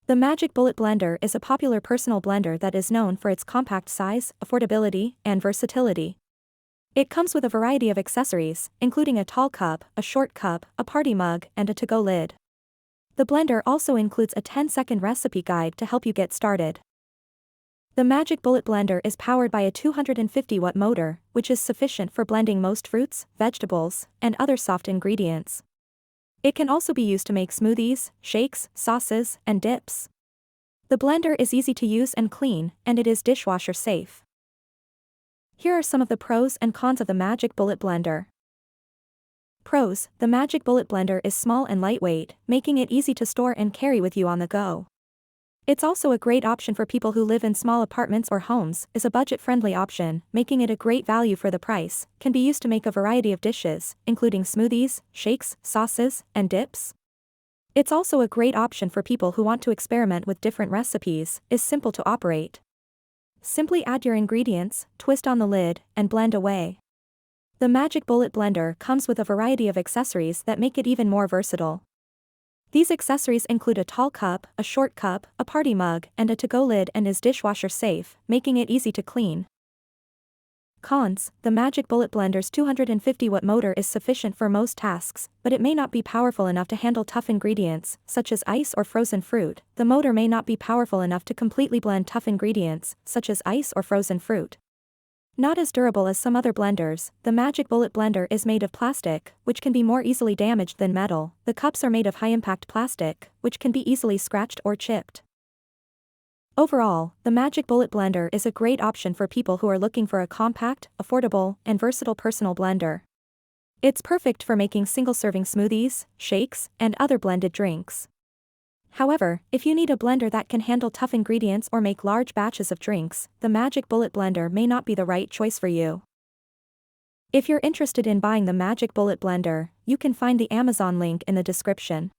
The Magic Bullet Blender is a popular personal blender that is known for its compact size, affordability, and versatility. It comes with a variety of accessories, including a tall cup, a short cup, a party mug, and a to-go lid. The blender also includes a 10-second recipe guide to help you get started. The Magic Bullet Blender is powered by a 250-watt motor, which is sufficient for blending most fruits, vegetables, and other soft ingredients. It can also be used to make smoothies, shakes, sauces, and dips. The blender is easy to use and clean, and it is dishwasher safe. Here are some of the pros and cons of the Magic Bullet Blender. Pros: the Magic Bullet Blender is small and lightweight, making it easy to store and carry with you on the go. It's also a great option for people who live in small apartments or homes, is a budget-friendly option, making it a great value for the price, can be used to make a variety of dishes, including smoothies, shakes, sauces, and dips. It's also a great option for people who want to experiment with different recipes, is simple to operate. Simply add your ingredients, twist on the lid, and blend away. The Magic Bullet Blender comes with a variety of accessories that make it even more versatile. These accessories include a tall cup, a short cup, a party mug, and a to-go lid, and is dishwasher safe, making it easy to clean. Cons: the Magic Bullet Blender's 250-watt motor is sufficient for most tasks, but it may not be powerful enough to handle tough ingredients, such as ice or frozen fruit. The motor may not be powerful enough to completely blend tough ingredients, such as ice or frozen fruit. Not as durable as some other blenders, the Magic Bullet Blender is made of plastic, which can be more easily damaged than metal. The cups are made of high-impact plastic, which can be easily scratched or chipped. Overall, the Magic Bullet Blender is a great option for people who are looking for a compact, affordable, and versatile personal blender. It's perfect for making single-serving smoothies, shakes, and other blended drinks. However, if you need a blender that can handle tough ingredients or make large batches of drinks, the Magic Bullet Blender may not be the right choice for you. If you're interested in buying the Magic Bullet Blender, you can find the Amazon link in the description.